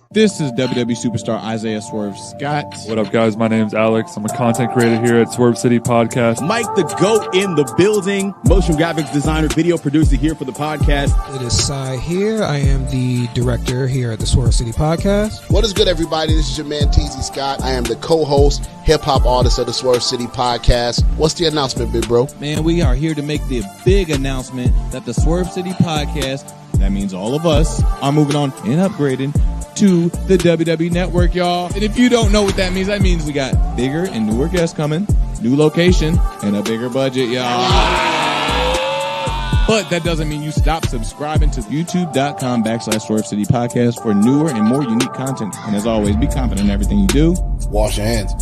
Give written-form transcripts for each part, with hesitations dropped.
This is WWE superstar Isaiah Swerve Scott. What up, guys? My name's Alex. I'm a content creator here at Swerve City Podcast. Mike the GOAT in the building. Motion graphics designer, video producer here for the podcast. It is Sai here. I am the director here at the Swerve City Podcast. What is good, everybody? This is your man, TZ Scott. I am the co-host, hip-hop artist of the Swerve City Podcast. What's the announcement, big bro? Man, we are here to make the big announcement that the Swerve City Podcast, that means all of us, are moving on and upgrading to the WWE Network, y'all. And if you don't know what that means we got bigger and newer guests coming, new location, and a bigger budget, y'all. But that doesn't mean you stop subscribing to youtube.com/Swerve City Podcast for newer and more unique content. And as always, be confident in everything you do. Wash your hands.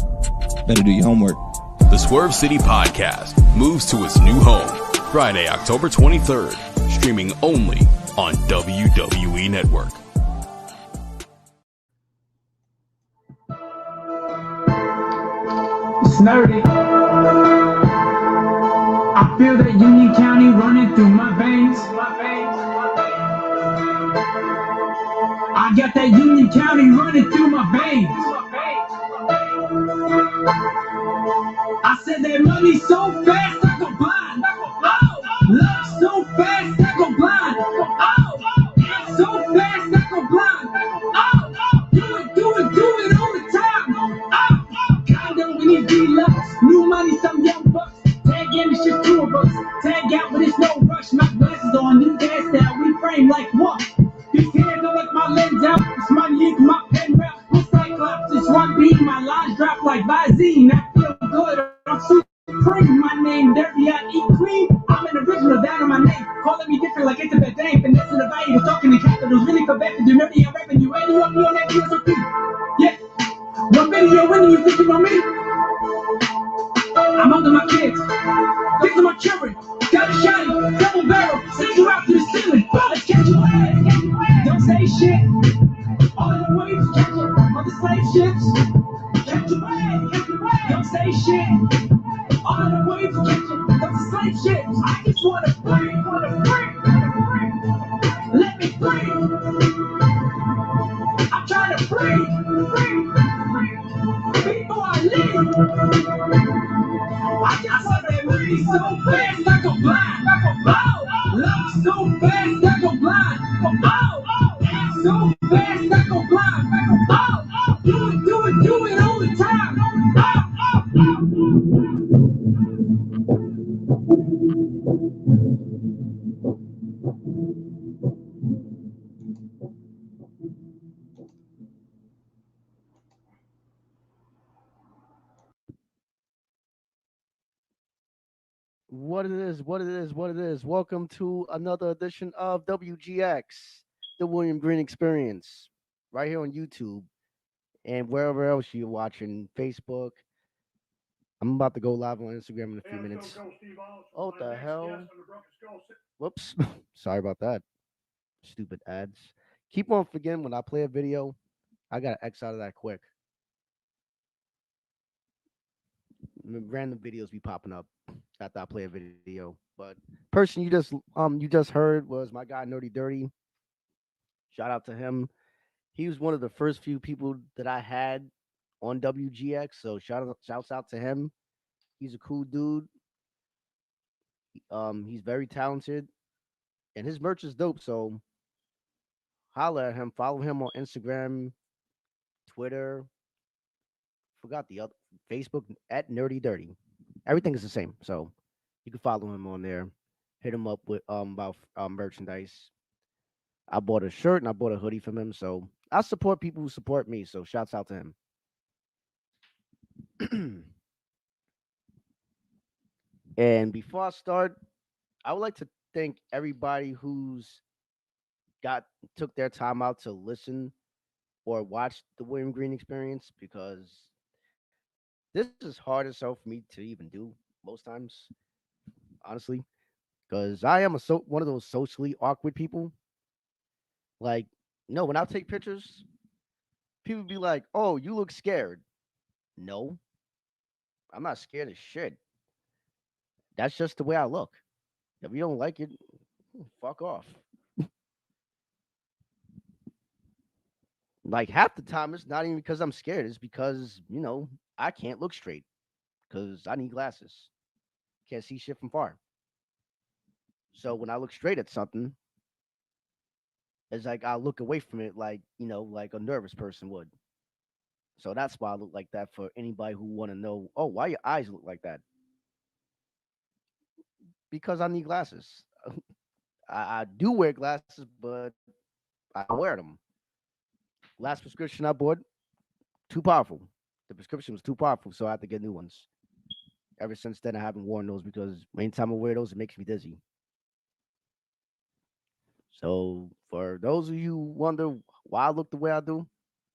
Better do your homework. The Swerve City Podcast moves to its new home Friday, October 23rd, streaming only on WWE Network. It's nerdy. I feel that Union County running through my veins. I got that Union County running through my veins. I said that money so fast I go blind. Oh, love so fast I go blind. Oh, so fast I go blind. Oh, do it all the time. Oh, condo in these deluxe, new money, some young bucks. Tag in, it's just two of us. Tag out, but it's no rush. My glasses on, new hairstyle, we frame like what? These hands don't let my lens out. It's my ink, my pen route. My cyclops, it's one beat. My lines drop like Visine. I feel good. I'm supreme. My name dirty, I eat clean. I'm an original down on my name. Calling me different like it's a bad thing. Finessing the value, talking in capitals. Really for back to do nerdy, I'm rapping you. Any up me on that PSOP. Yeah. One video, when you thinking on me? I'm under my kids. These are my children. Got a shotty, double barrel. Send you out to the ceiling. Let's catch your ass. Don't say shit. All in the waves, catch it. On the slave ships. Catch your ass. Don't say shit. All in the waves, catch it. On the slave ships. I just wanna free. Let me free. I'm trying to free. Before I leave. I got something really so fast I go blind. Love so fast I go blind. So fast I go blind. Do it all the time. What it is. Welcome to another edition of WGX, the William Green Experience, right here on YouTube and wherever else you're watching, Facebook. I'm about to go live on Instagram in a few minutes. Oh, what the hell? Whoops. Sorry about that. Stupid ads. Keep on forgetting when I play a video, I got to X out of that quick. Random videos be popping up after I play a video. But person you just heard was my guy Nerdy Dirty. Shout out to him. He was one of the first few people that I had on WGX, so shouts out to him. He's a cool dude. He's very talented, and his merch is dope. So holla at him. Follow him on Instagram, Twitter. Forgot the other. Facebook at Nerdy Dirty. Everything is the same, so you can follow him on there. Hit him up with about merchandise. I bought a shirt and I bought a hoodie from him, so I support people who support me. So shouts out to him. And before I start, I would like to thank everybody who's took their time out to listen or watch the William Green Experience, because this is hard as hell for me to even do most times, honestly, because I am one of those socially awkward people. Like, no, when I take pictures, people be like, "Oh, you look scared." No, I'm not scared of shit. That's just the way I look. If you don't like it, fuck off. Like half the time, it's not even because I'm scared. It's because I can't look straight because I need glasses. Can't see shit from far. So when I look straight at something, it's like I look away from it, like like a nervous person would. So that's why I look like that. For anybody who want to know, oh, why your eyes look like that? Because I need glasses. I do wear glasses, but I don't wear them. Last prescription I bought, too powerful. The prescription was too powerful, so I had to get new ones. Ever since then, I haven't worn those because anytime I wear those, it makes me dizzy. So for those of you who wonder why I look the way I do,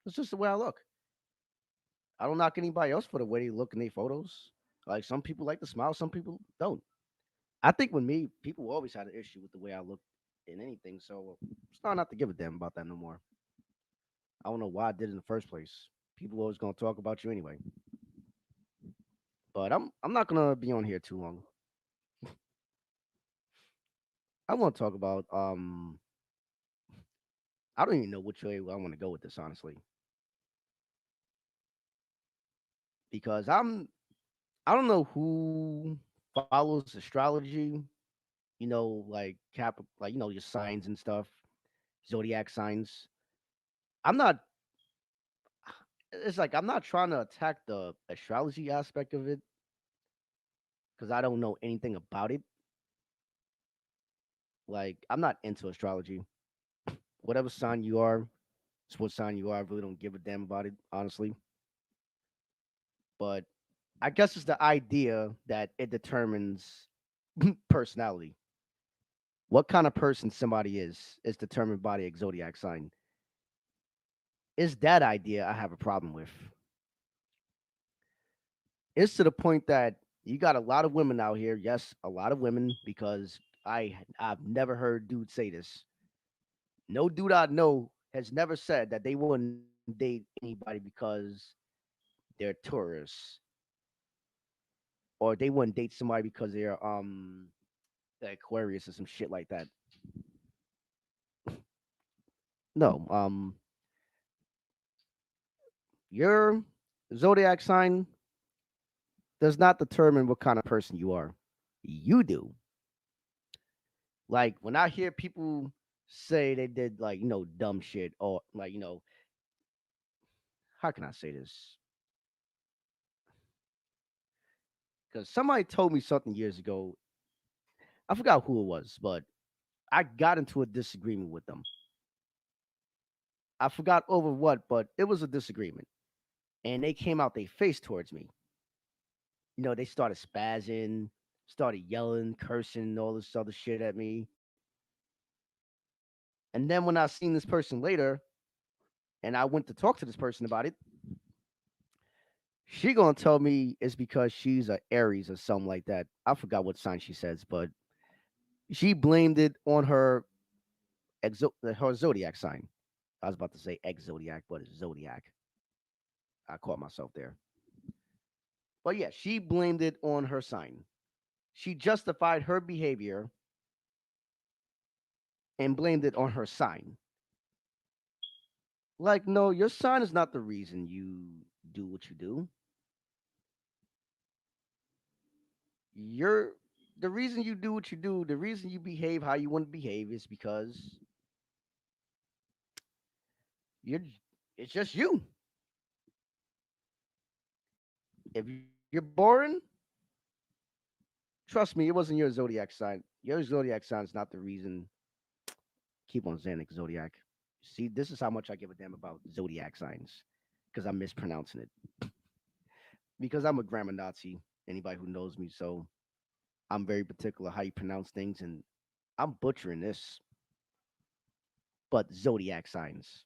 it's just the way I look. I don't knock anybody else for the way they look in their photos. Like some people like to smile, some people don't. I think with me, people always had an issue with the way I look in anything, so it's not to give a damn about that no more. I don't know why I did it in the first place. People always gonna talk about you anyway. But I'm not gonna be on here too long. I want to talk about I don't even know which way I want to go with this honestly because I don't know who follows astrology, like like your signs and stuff, zodiac signs. I'm not it's like I'm not trying to attack the astrology aspect of it because I don't know anything about it. Like I'm not into astrology. Whatever sign you are, it's what sign you are. I really don't give a damn about it, honestly. But I guess it's the idea that it determines personality. What kind of person somebody is determined by the zodiac sign. It's that idea I have a problem with. It's to the point that you got a lot of women out here. Yes, a lot of women because I've never heard dudes say this. No dude I know has never said that they wouldn't date anybody because they're tourists or they wouldn't date somebody because they're Aquarius or some shit like that. No, your zodiac sign does not determine what kind of person you are. You do. Like when I hear people say they did like, dumb shit or like, how can I say this? Because somebody told me something years ago. I forgot who it was, but I got into a disagreement with them. I forgot over what, but it was a disagreement. And they came out they face towards me. They started spazzing, started yelling, cursing, all this other shit at me. And then when I seen this person later and I went to talk to this person about it, she gonna tell me it's because she's a Aries or something like that. I forgot what sign she says, but she blamed it on her zodiac sign. I was about to say ex zodiac, but it's zodiac. I caught myself there. But yeah, she blamed it on her sign. She justified her behavior and blamed it on her sign. Like, no, your sign is not the reason you do what you do. You're the reason you do what you do, the reason you behave how you want to behave is because you're it's just you. If you're boring, trust me, it wasn't your zodiac sign. Your zodiac sign is not the reason. Keep on saying it, zodiac. See, this is how much I give a damn about zodiac signs because I'm mispronouncing it. Because I'm a grammar Nazi. Anybody who knows me, so I'm very particular how you pronounce things, and I'm butchering this. But zodiac signs.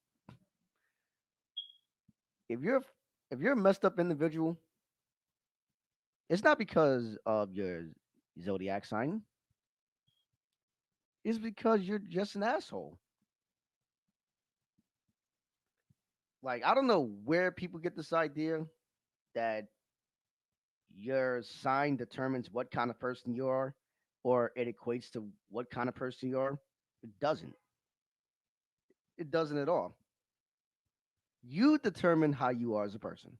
If you're if you're a messed up individual, it's not because of your zodiac sign. It's because you're just an asshole. Like I don't know where people get this idea that your sign determines what kind of person you are, or it equates to what kind of person you are. It doesn't. It doesn't at all. You determine how you are as a person.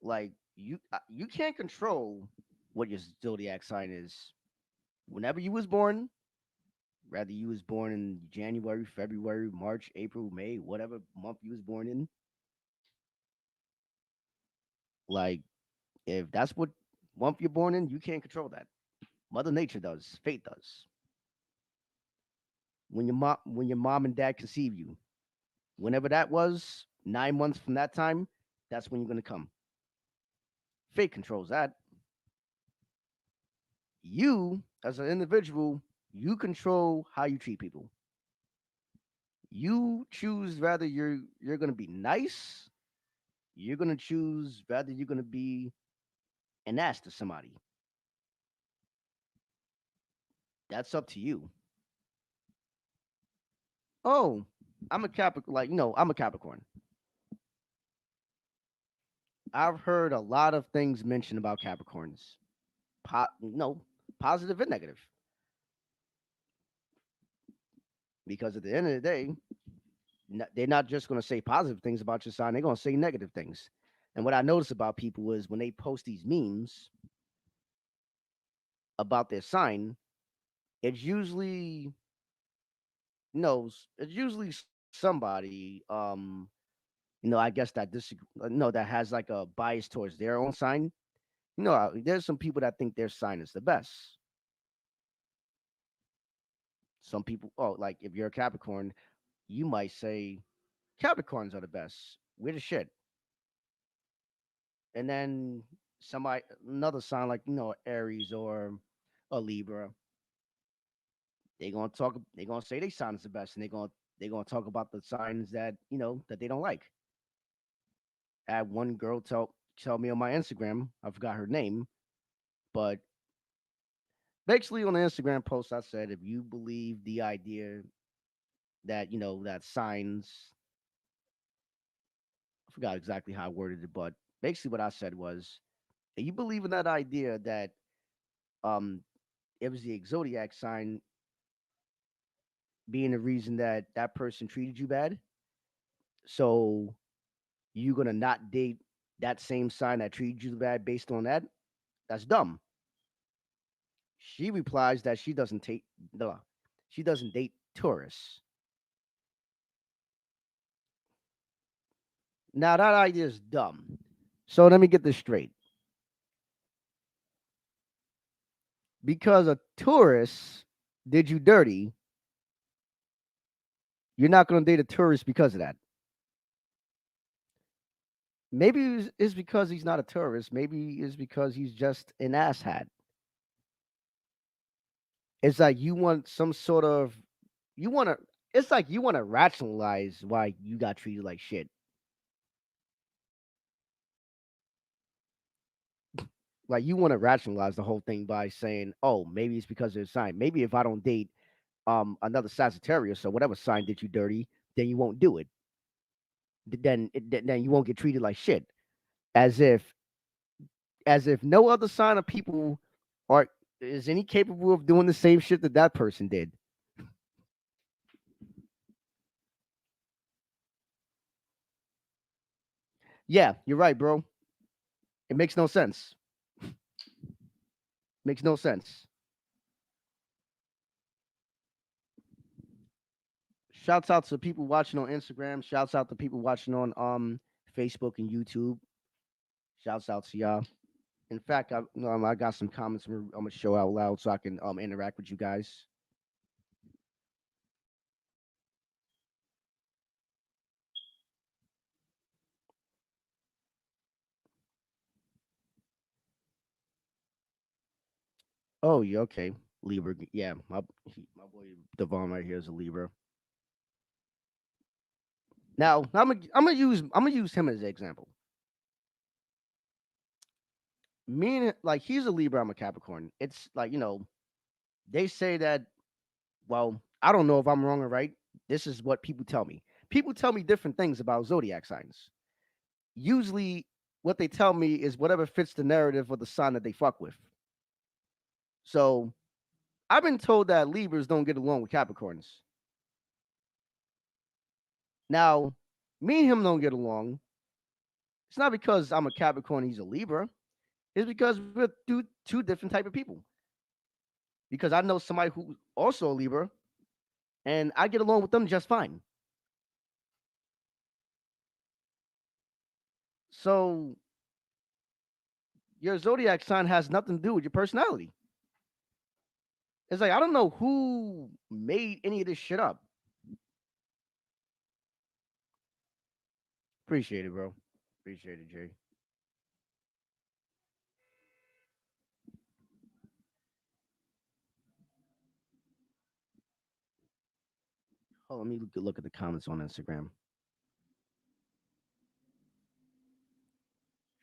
Like you can't control what your zodiac sign is. Whenever you was born, whether you was born in January, February, March, April, May, whatever month you was born in, like if that's what month you're born in, you can't control that. Mother Nature does. Fate does. When your mom and dad conceive you, whenever that was, 9 months from that time, that's when you're gonna come. Fate controls that. You, as an individual, you control how you treat people. You choose whether you're gonna be nice. You're gonna choose whether you're gonna be an ass to somebody. That's up to you. Oh, I'm a Capricorn. Like I'm a Capricorn. I've heard a lot of things mentioned about Capricorns. No, positive and negative. Because at the end of the day, they're not just going to say positive things about your sign, they're going to say negative things. And what I notice about people is when they post these memes about their sign, it's usually it's usually somebody I guess that no, that has like a bias towards their own sign. There's some people that think their sign is the best. Some people, oh, like if you're a Capricorn, you might say Capricorns are the best. We're the shit. And then another sign like Aries or a Libra, they're gonna say they sign is the best, and they're gonna talk about the signs that that they don't like. I had one girl tell me on my Instagram, I forgot her name, but basically on the Instagram post I said, if you believe the idea that that signs, I forgot exactly how I worded it, but basically what I said was, if you believe in that idea that um it was the zodiac sign being the reason that that person treated you bad, so you're gonna not date that same sign that treated you bad based on that, that's dumb. She replies that no, she doesn't date tourists. Now that idea is dumb. So let me get this straight. Because a tourist did you dirty, you're not gonna date a tourist because of that. Maybe it's because he's not a tourist. Maybe it's because he's just an asshat. It's like you want some sort of you want to. It's like you want to rationalize why you got treated like shit. Like you want to rationalize the whole thing by saying, "Oh, maybe it's because of the sign. Maybe if I don't date another Sagittarius or whatever sign did you dirty, then you won't do it. Then you won't get treated like shit. As if no other sign of people are is any capable of doing the same shit that that person did. Yeah, you're right, bro. It makes no sense. Makes no sense. Shouts out to people watching on Instagram. Shouts out to people watching on Facebook and YouTube. Shouts out to y'all. In fact, I got some comments I'm gonna show out loud so I can interact with you guys. Oh, yeah, okay. Libra. Yeah, my boy Devon right here is a Libra. Now I'm gonna use him as an example. Me like he's a Libra, I'm a Capricorn. It's like they say that. Well, I don't know if I'm wrong or right. This is what people tell me. People tell me different things about zodiac signs. Usually, what they tell me is whatever fits the narrative of the sign that they fuck with. So I've been told that Libras don't get along with Capricorns. Now, me and him don't get along. It's not because I'm a Capricorn, he's a Libra. It's because we're two different type of people. Because I know somebody who's also a Libra, and I get along with them just fine. So your zodiac sign has nothing to do with your personality. It's like I don't know who made any of this shit up. Appreciate it, bro. Appreciate it, Jay. Oh, let me look at the comments on Instagram.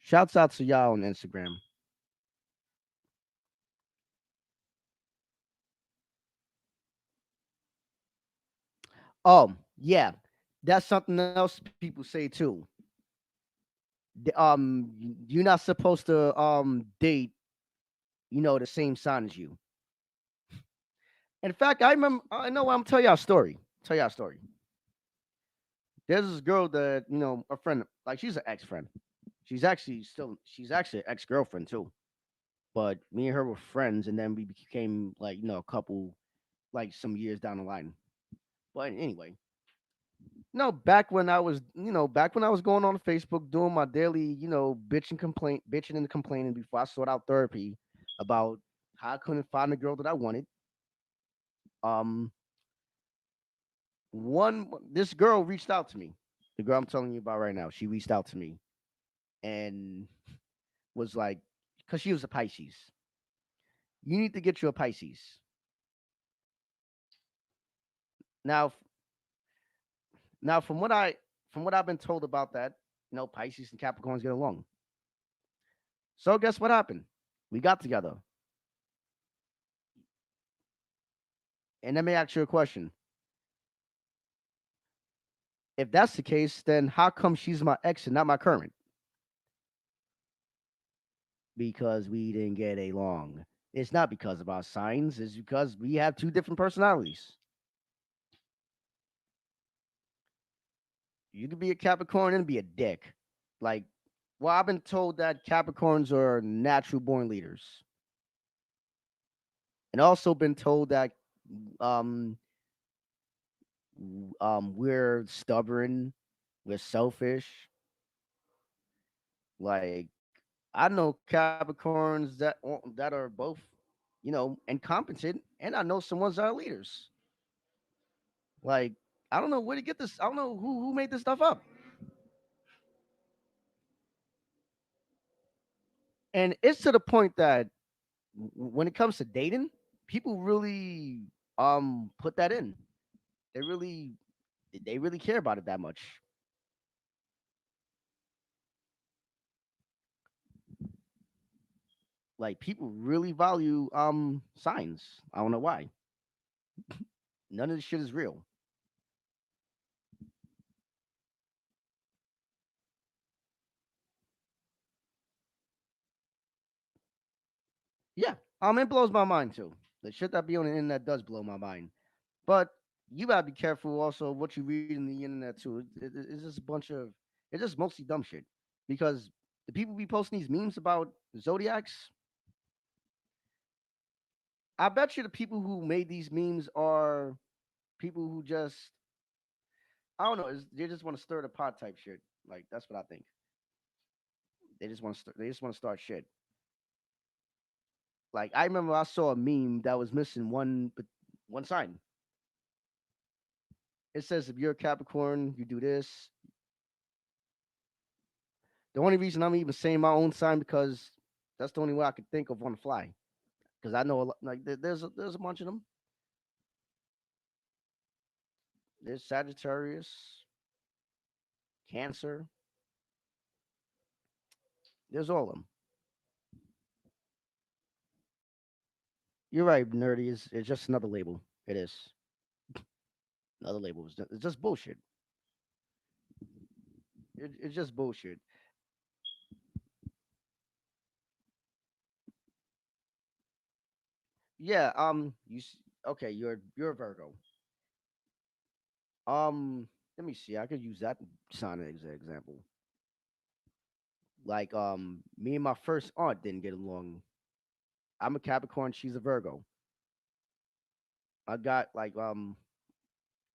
Shouts out to y'all on Instagram. Oh, yeah. That's something else people say too. You're not supposed to date, the same sign as you. In fact, I remember I know I'm tell y'all a story. Tell y'all a story. There's this girl that, a friend, like she's an ex-friend. She's actually an ex-girlfriend too. But me and her were friends and then we became like, a couple like some years down the line. But anyway, no, back when I was going on Facebook doing my daily, bitching and complaining before I sought out therapy about how I couldn't find the girl that I wanted. Um, this girl reached out to me. The girl I'm telling you about right now, she reached out to me and was like, because she was a Pisces. You need to get you a Pisces. Now, now from what I've been told about that, Pisces and Capricorns get along. So guess what happened? We got together. And let me ask you a question. If that's the case, then how come she's my ex and not my current? Because we didn't get along. It's not because of our signs, it's because we have two different personalities. You could be a Capricorn and be a dick. Like, well, I've been told that Capricorns are natural born leaders. And also been told that um we're stubborn, we're selfish. Like I know Capricorns that are both, incompetent, and I know some ones that are leaders. Like I don't know where to get this. I don't know who made this stuff up. And it's to the point that when it comes to dating, people really put that in. They really they really care about it that much. Like people really value signs. I don't know why. None of this shit is real. Yeah, it blows my mind too. The shit that be on the internet does blow my mind. But you gotta be careful also what you read in the internet too. It's just a bunch of it's just mostly dumb shit. Because the people be posting these memes about zodiacs, I bet you the people who made these memes are people who just I don't know, they just want to stir the pot type shit. Like that's what I think. They just want to start shit. Like I remember I saw a meme that was missing one sign. It says if you're a Capricorn, you do this. The only reason I'm even saying my own sign because that's the only way I could think of on the fly. Because I know a lot, like there's a bunch of them. There's Sagittarius, Cancer. There's all of them. You're right, nerdy. It's just another label. It is another label. It's just bullshit. It's just bullshit. Yeah. Okay. You're a Virgo. Let me see. I could use that sign as an example. Like me and my first aunt didn't get along. I'm a Capricorn. She's a Virgo. I got like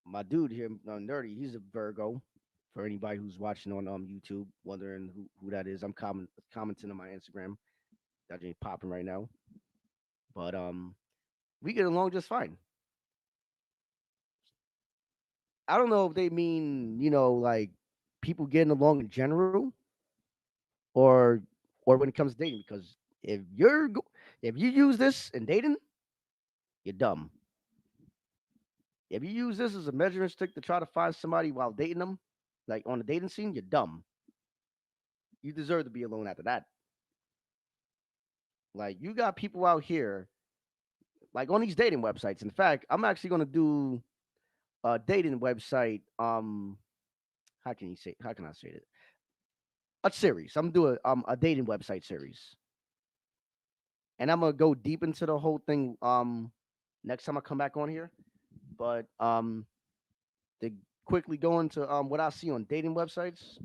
my dude here, nerdy. He's a Virgo. For anybody who's watching on YouTube, wondering who that is, I'm commenting on my Instagram. That ain't popping right now, but we get along just fine. I don't know if they mean like people getting along in general, or when it comes to dating. Because if if you use this in dating, you're dumb. If you use this as a measuring stick to try to find somebody while dating them, like on the dating scene, you're dumb. You deserve to be alone after that. Like you got people out here, like on these dating websites. In fact, I'm actually gonna do a dating website. How can you say? How can I say it? A series. I'm gonna do a dating website series, and I'm gonna go deep into the whole thing. Next time I come back on here, but to quickly go into what I see on dating websites.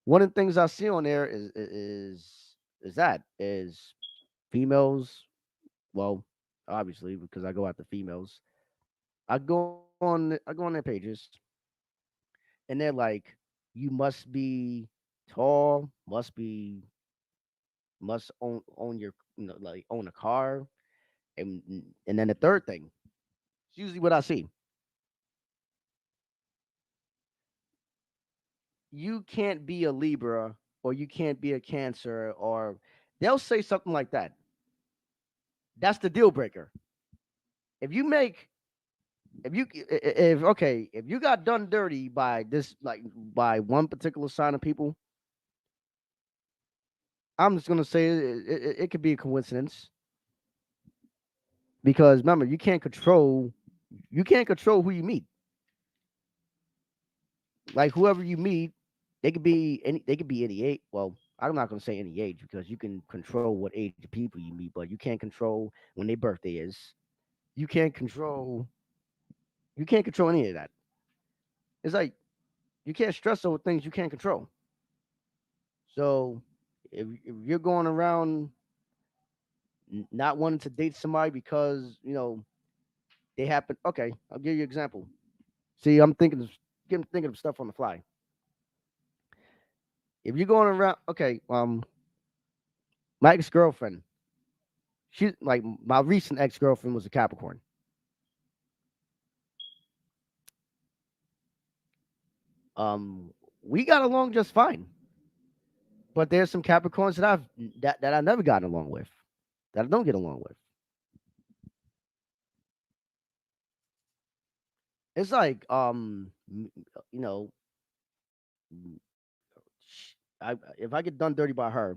One of the things I see on there is females. Well, obviously because I go after females. I go on their pages, and they're like, you must be tall, must own your like own a car, and then the third thing, it's usually what I see. You can't be a Libra or you can't be a Cancer, or they'll say something like that. That's the deal breaker. If you make if okay, if you got done dirty by this like by one particular sign of people, I'm just gonna say it could be a coincidence because remember you can't control who you meet. Like whoever you meet, they could be any age. Well, I'm not gonna say any age because you can control what age of people you meet, but you can't control when their birthday is. You can't control you can't control any of that. It's like you can't stress over things you can't control. So if you're going around not wanting to date somebody because they happen. Okay, I'll give you an example. See, I'm thinking of stuff on the fly. If you're going around, okay, my ex girlfriend, she like my recent ex girlfriend was a Capricorn. We got along just fine, but there's some Capricorns that I never gotten along with, that I don't get along with. It's like you know, if I get done dirty by her,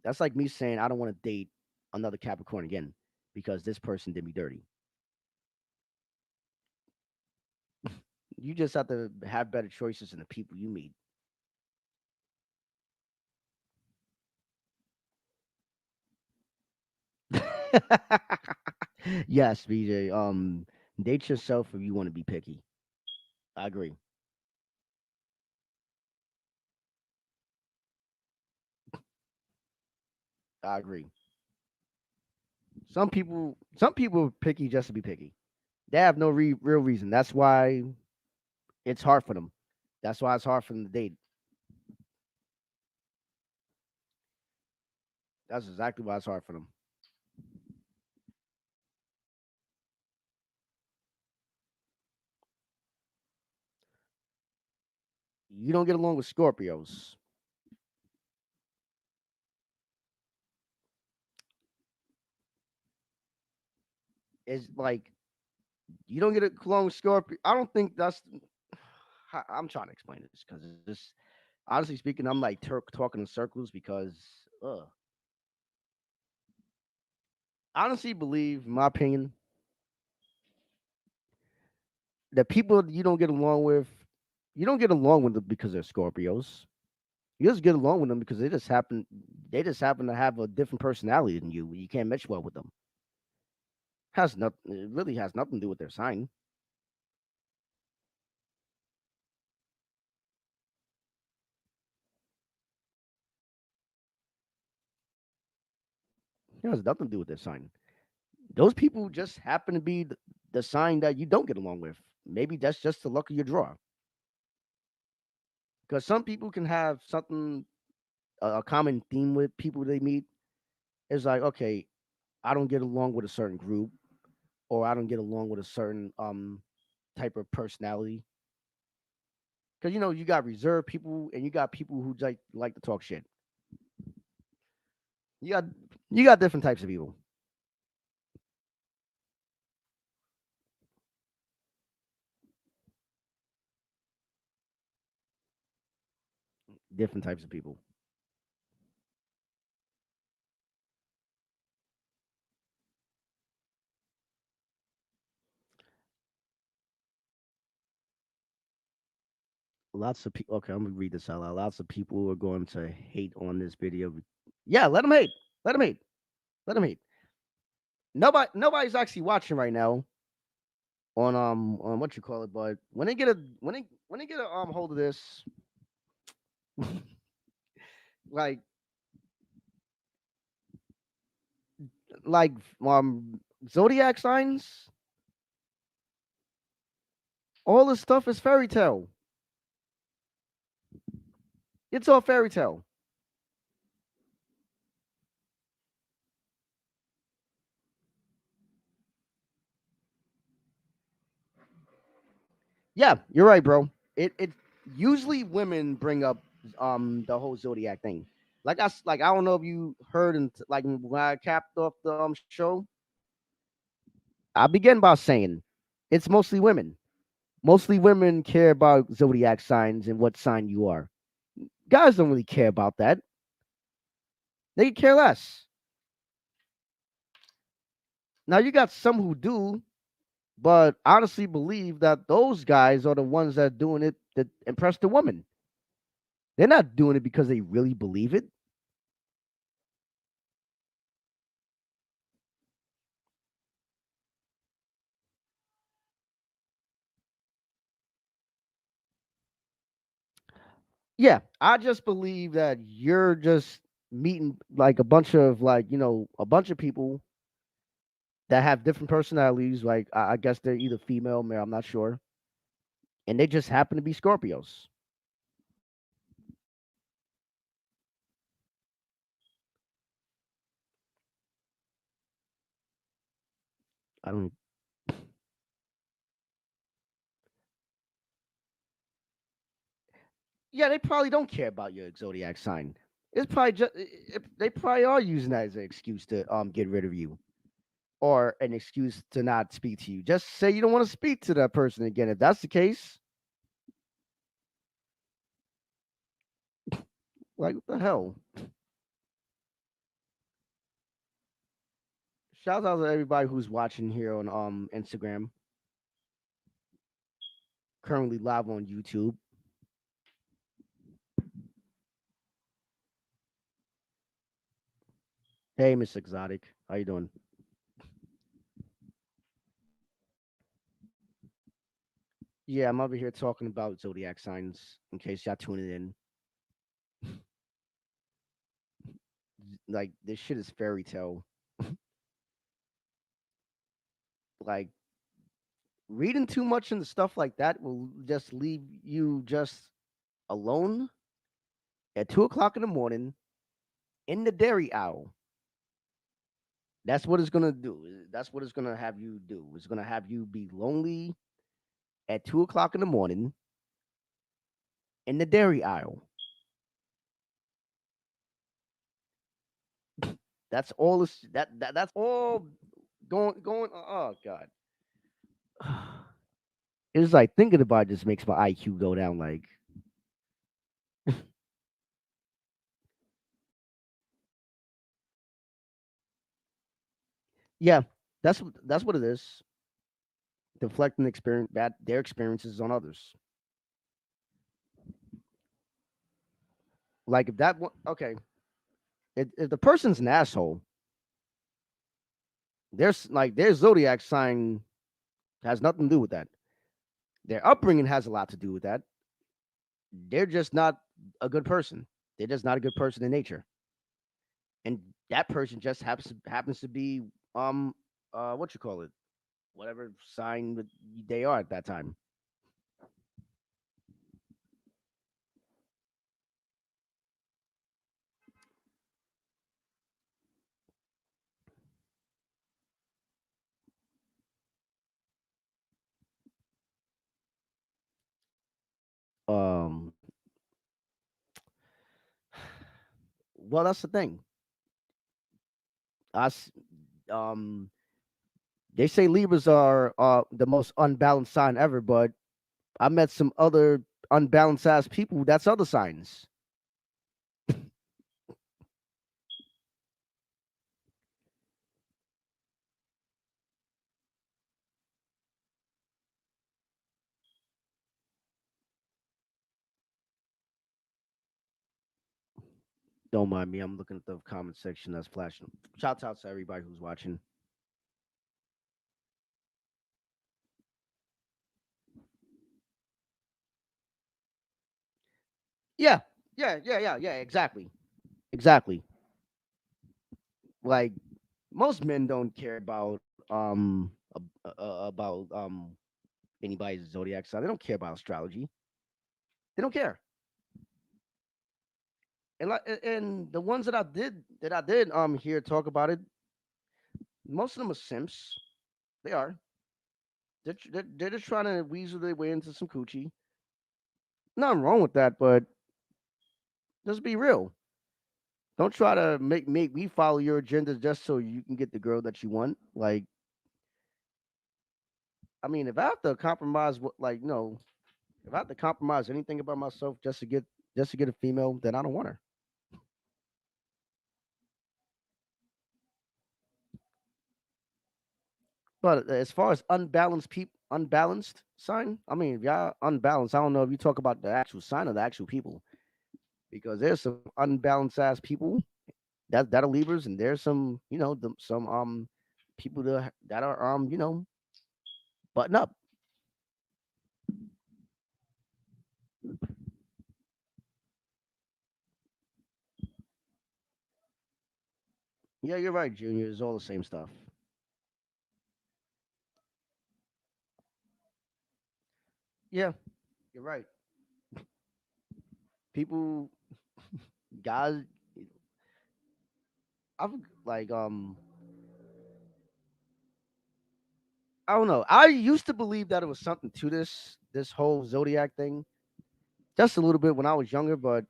that's like me saying I don't want to date another Capricorn again because this person did me dirty. You just have to have better choices in the people you meet. Yes, BJ. Date yourself if you want to be picky. I agree. I agree. Some people are picky just to be picky. They have no real reason. That's why it's hard for them. That's why it's hard for them to date. That's exactly why it's hard for them. You don't get along with Scorpios. It's like you don't get along with Scorpio. I don't think that's. I'm trying to explain this because this, honestly speaking, I'm like talking in circles because, I honestly believe, in my opinion, that people you don't get along with, you don't get along with them because they're Scorpios. You just get along with them because they just happen to have a different personality than you. You can't mesh well with them. Has nothing. It really has nothing to do with their sign. It has nothing to do with their sign. Those people just happen to be the sign that you don't get along with. Maybe that's just the luck of your draw. Because some people can have something, a common theme with people they meet. It's like, okay, I don't get along with a certain group, or I don't get along with a certain type of personality. Because you got reserved people, and you got people who like to talk shit. You got you got different types of people, different types of people. Lots of people. Okay, I'm gonna read this out loud. Lots of people are going to hate on this video. Yeah, let them hate. Let them hate. Let them hate. Nobody's actually watching right now on what you call it. But when they get a hold of this, like like zodiac signs, all this stuff is fairy tale. It's all fairy tale. Yeah, you're right, bro. It usually women bring up the whole zodiac thing. Like I don't know if you heard and like when I capped off the show, I began by saying it's mostly women. Mostly women care about zodiac signs and what sign you are. Guys don't really care about that. They care less. Now you got some who do, but honestly believe that those guys are the ones that are doing it to impress the woman. They're not doing it because they really believe it. Yeah, I just believe that you're just meeting like a bunch of a bunch of people that have different personalities. Like I guess they're either female, male, I'm not sure, and they just happen to be Scorpios. I don't. Yeah, they probably don't care about your zodiac sign. It's probably just they probably are using that as an excuse to get rid of you or an excuse to not speak to you. Just say you don't want to speak to that person again. If that's the case, like what the hell? Shout out to everybody who's watching here on Instagram, currently live on YouTube. Hey, Miss Exotic, how you doing? Yeah, I'm over here talking about zodiac signs. In case y'all tuning in, like this shit is fairy tale. Like reading too much into stuff like that will just leave you just alone at 2 o'clock in the morning in the dairy owl. That's what it's gonna do. That's what it's gonna have you do. It's gonna have you be lonely at 2 o'clock in the morning in the dairy aisle. That's all. That's all going. Oh God. It's like thinking about it just makes my IQ go down. Like, yeah, that's what it is. Deflecting experience that their experiences on others. Like if okay, if the person's an asshole, their zodiac sign has nothing to do with that. Their upbringing has a lot to do with that. They're just not a good person. They're just not a good person in nature, and that person just happens to be um what you call it, whatever sign that they are at that time. Um, well, that's the thing. Us, um, they say Libras are the most unbalanced sign ever, but I met some other unbalanced ass people. That's other signs. Don't mind me. I'm looking at the comment section that's flashing. Shout out to everybody who's watching. Yeah, yeah. Exactly, exactly. Like most men don't care about anybody's zodiac sign. They don't care about astrology. They don't care. And the ones that I did here talk about it, most of them are simps. They are. They're just trying to weasel their way into some coochie. Nothing wrong with that, but just be real. Don't try to make me follow your agenda just so you can get the girl that you want. Like, I mean, if I have to compromise, like, no, if I have to compromise anything about myself just to get a female, then I don't want her. But as far as unbalanced sign, I mean, if y'all unbalanced, I don't know if you talk about the actual sign or the actual people, because there's some unbalanced ass people that are Libras, and there's some, some people that are button up. Yeah, you're right, Junior. It's all the same stuff. Yeah, you're right. People, guys, I've like I don't know. I used to believe that it was something to this whole zodiac thing, just a little bit when I was younger, but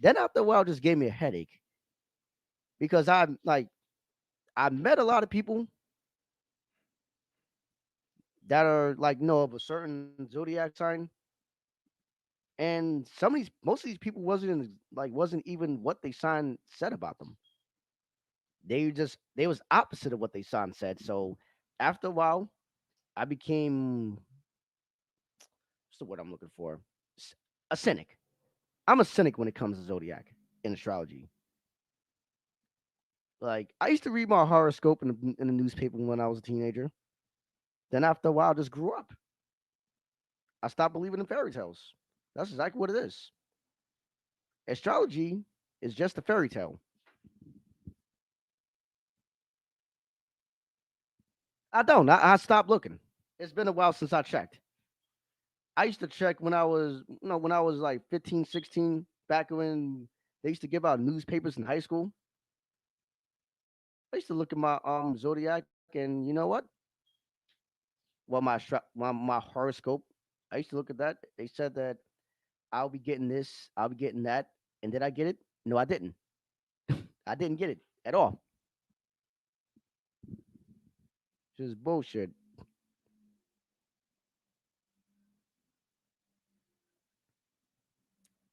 then after a while, it just gave me a headache because I met a lot of people that are like of a certain zodiac sign, and most of these people wasn't even what they sign said about them. They was opposite of what they sign said. So after a while, I became what's the word I'm looking for? S- A cynic. I'm a cynic when it comes to zodiac in astrology. Like I used to read my horoscope in the newspaper when I was a teenager. Then after a while, I just grew up. I stopped believing in fairy tales. That's exactly what it is. Astrology is just a fairy tale. I don't. I stopped looking. It's been a while since I checked. I used to check when I was like 15, 16, back when they used to give out newspapers in high school. I used to look at my zodiac, and you know what? Well, my horoscope. I used to look at that. They said that I'll be getting this, I'll be getting that, and did I get it? No, I didn't. I didn't get it at all. Just bullshit.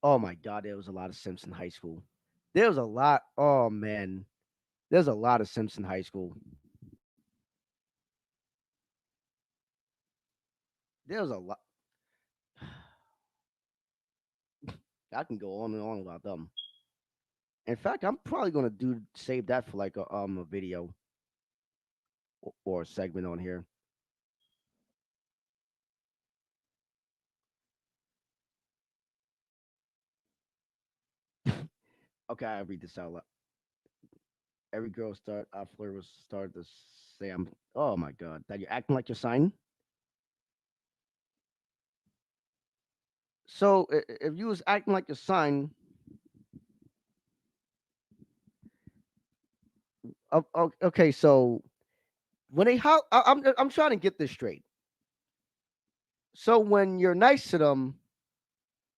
Oh my god, there was a lot of Simps in high school. There was a lot. Oh man, there's a lot of Simps in high school. There was a lot. I can go on and on about them. In fact, I'm probably gonna do save that for like a video. or segment on here. Okay, I read this out loud. Every girl start I flirt with start to say I'm. Oh my god, that you're acting like your sign. So if you was acting like your sign, okay. So when they how I'm trying to get this straight. So when you're nice to them,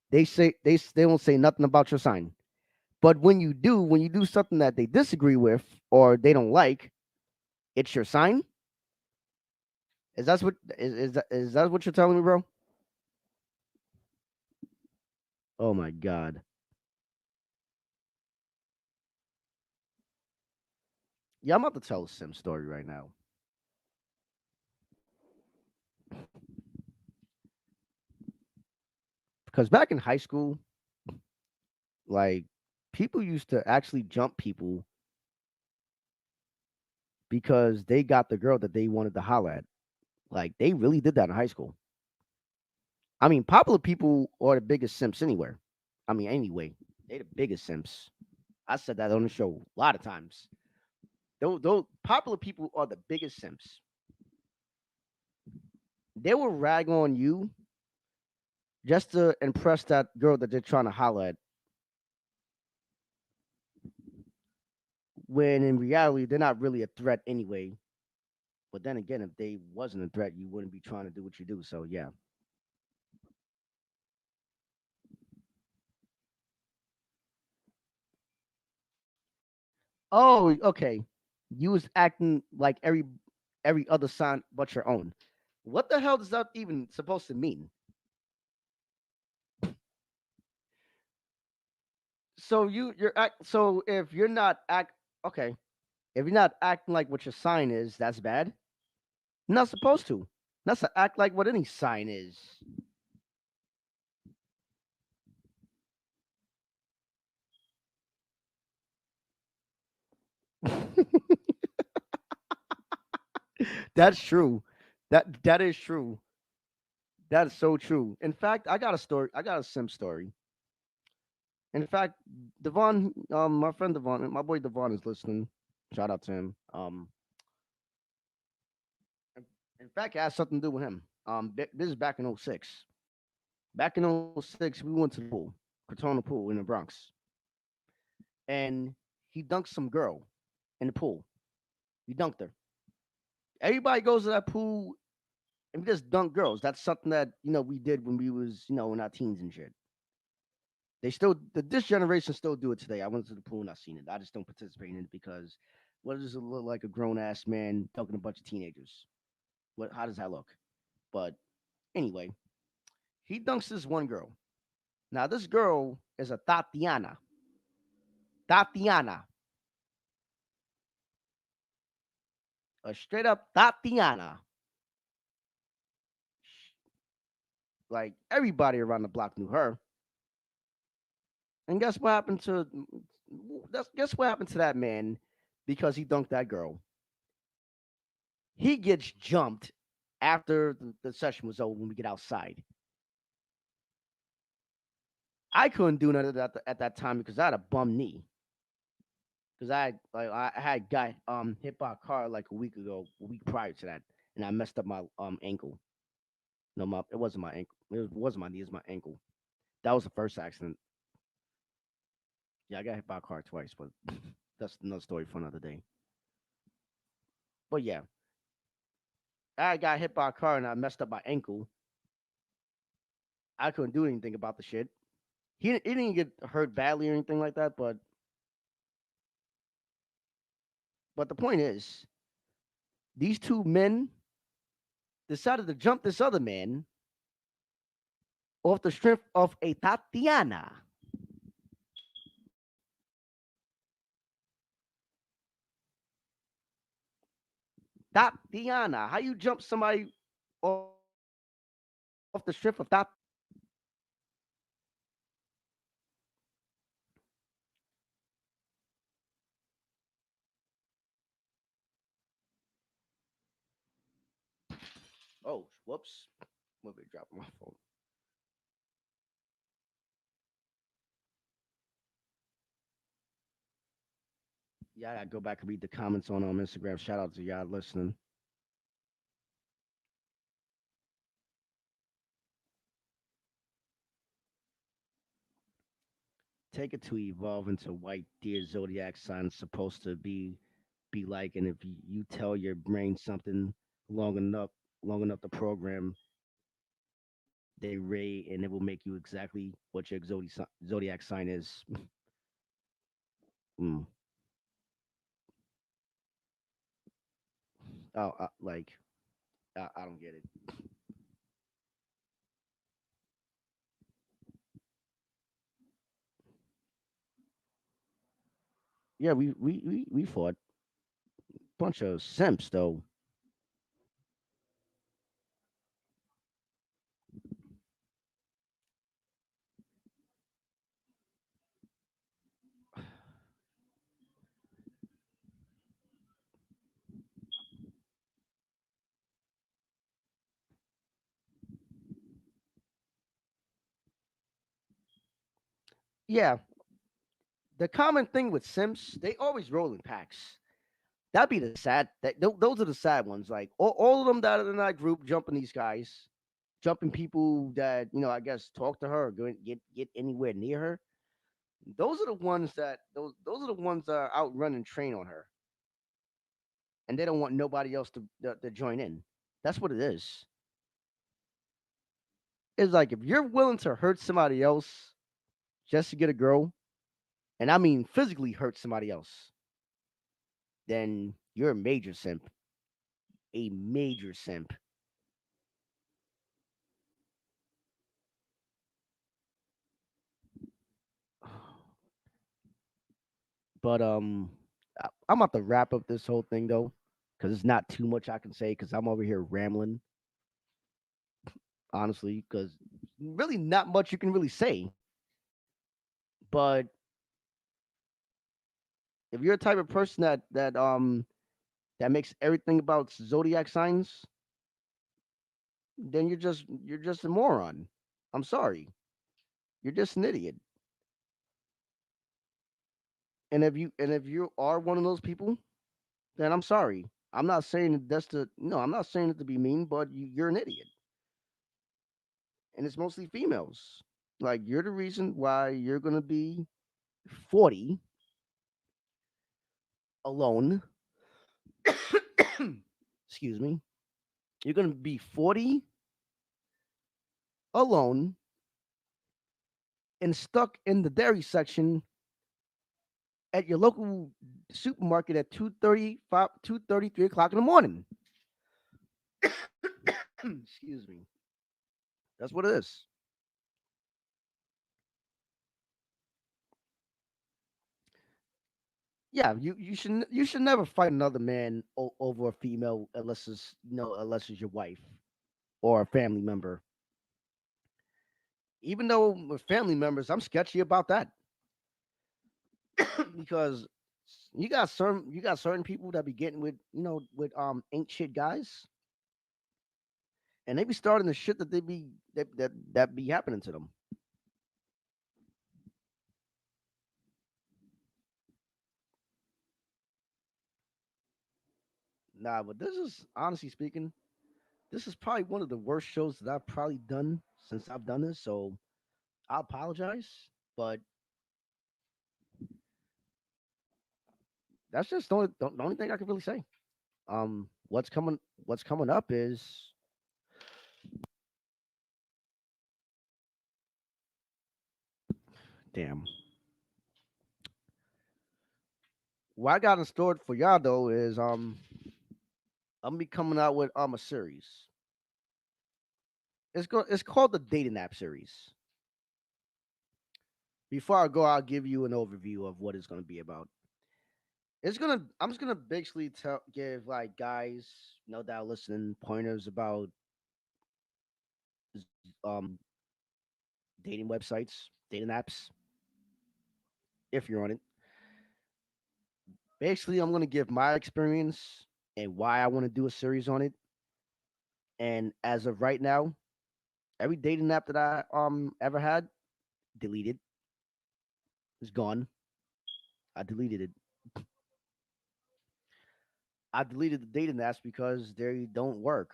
they say they don't say nothing about your sign. But when you do something that they disagree with or they don't like, it's your sign. Is that what you're telling me, bro? Oh my god. Yeah, I'm about to tell a sim story right now. Because back in high school, like people used to actually jump people because they got the girl that they wanted to holler at. Like they really did that in high school. I mean, popular people are the biggest simps anywhere. I mean, anyway, they the biggest simps. I said that on the show a lot of times. Those popular people are the biggest simps. They will rag on you just to impress that girl that they're trying to holler at. When in reality, they're not really a threat anyway. But then again, if they wasn't a threat, you wouldn't be trying to do what you do. So yeah. Oh, okay. You was acting like every other sign but your own. What the hell does that even supposed to mean? So so if you're not act okay, if you're not acting like what your sign is, that's bad. You're not supposed to. Not to act like what any sign is. That's true. That is true. That is so true. In fact, I got a story. I got a sim story. In fact, Devon, my friend Devon, my boy Devon is listening. Shout out to him. In fact, it has something to do with him. This is back in '06. Back in '06, we went to the pool, Cortona Pool in the Bronx, and he dunked some girl in the pool. He dunked her. Everybody goes to that pool and we just dunk girls. That's something that we did when we was in our teens and shit. This generation still do it today. I went to the pool and I seen it. I just don't participate in it because what does it look like a grown ass man dunking a bunch of teenagers? What? How does that look? But anyway, he dunks this one girl. Now this girl is a Tatiana. Tatiana, a straight up Tatiana. Like everybody around the block knew her. And guess what happened to guess what happened to that man because he dunked that girl? He gets jumped after the session was over when we get outside. I couldn't do nothing at that time because I had a bum knee. Because I had got hit by a car like a week prior to that, and I messed up my ankle. No, it wasn't my ankle. It wasn't my knee. It was my ankle. That was the first accident. Yeah, I got hit by a car twice, but that's another story for another day. But yeah, I got hit by a car and I messed up my ankle. I couldn't do anything about the shit. He didn't get hurt badly or anything like that, but the point is, these two men decided to jump this other man off the strength of a Tatiana. Tatiana, how you jump somebody off the strength of Tatiana? Oh, whoops. What did I drop my phone? Yeah, I gotta go back and read the comments on Instagram. Shout out to y'all listening. Take it to evolve into white deer zodiac sign supposed to be like, and if you tell your brain something long enough long enough to program, they ray and it will make you exactly what your zodiac sign is. Mm. Oh, like I don't get it. Yeah, we fought bunch of simps though. Yeah, the common thing with simps, they always roll in packs. That'd be the sad. Those are the sad ones. Like all of them that are in that group jumping these guys, jumping people that I guess talk to her or get anywhere near her. Those are the ones those are the ones that are out running train on her, and they don't want nobody else to join in. That's what it is. It's like if you're willing to hurt somebody else just to get a girl, and I mean physically hurt somebody else, then you're a major simp. A major simp. But I'm about to wrap up this whole thing though, because it's not too much I can say because I'm over here rambling, honestly, because really not much you can really say. But if you're a type of person that makes everything about zodiac signs, then you're just a moron. I'm sorry. You're just an idiot. And if you are one of those people, then I'm sorry. I'm not saying that that's the no. I'm not saying it to be mean, but you're an idiot, and it's mostly females. Like you're the reason why you're gonna be 40 alone. Excuse me. You're gonna be 40 alone and stuck in the dairy section at your local supermarket at 2:30, 3 o'clock in the morning. Excuse me. That's what it is. Yeah, you should never fight another man over a female unless it's your wife or a family member. Even though with family members, I'm sketchy about that because you got certain people that be getting with ain't shit guys, and they be starting the shit that be happening to them. Nah, but this is honestly speaking, this is probably one of the worst shows that I've probably done since I've done this. So I apologize, but that's just the only thing I can really say. What's coming up is damn. What I got in store for y'all though is I'm gonna be coming out with a series. It's called the dating app series. Before I go, I'll give you an overview of what it's gonna be about. I'm just gonna basically give like guys no doubt listening pointers about dating websites, dating apps, if you're on it. Basically, I'm gonna give my experience and why I want to do a series on it. And as of right now, every dating app that I ever had, deleted. It's gone. I deleted it. I deleted the dating apps because they don't work.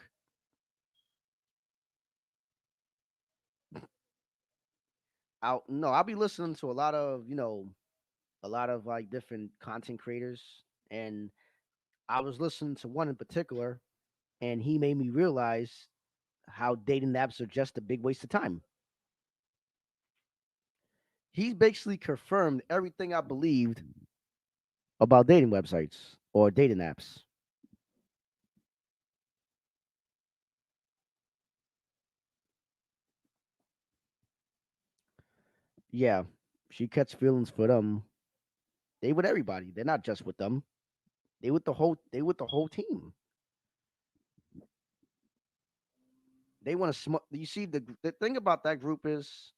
I'll be listening to a lot of a lot of like different content creators, and I was listening to one in particular, and he made me realize how dating apps are just a big waste of time. He's basically confirmed everything I believed about dating websites or dating apps. Yeah, she catch feelings for them. They with everybody. They're not just with them. They with the whole. They with the whole team. They want to. You see, the thing about that group is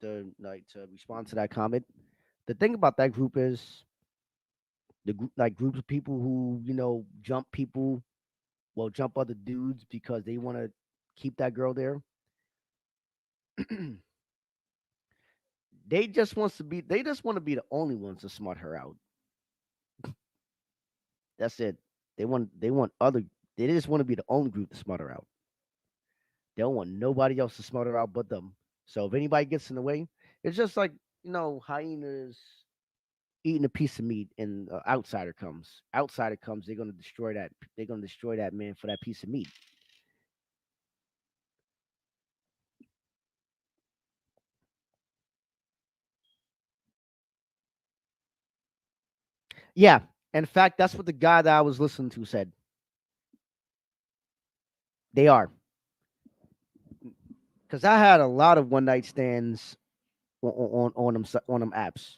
the like to respond to that comment. The thing about that group is the group like groups of people who jump people, well jump other dudes because they want to keep that girl there. They just want to be the only ones to smart her out. That's it. They want other they just want to be the only group to smart her out. They don't want nobody else to smart her out but them. So if anybody gets in the way, it's just like hyenas eating a piece of meat, and outsider comes. Outsider comes, they're gonna destroy that. They're gonna destroy that man for that piece of meat. Yeah. In fact, that's what the guy that I was listening to said. They are. Because I had a lot of one night stands on them apps.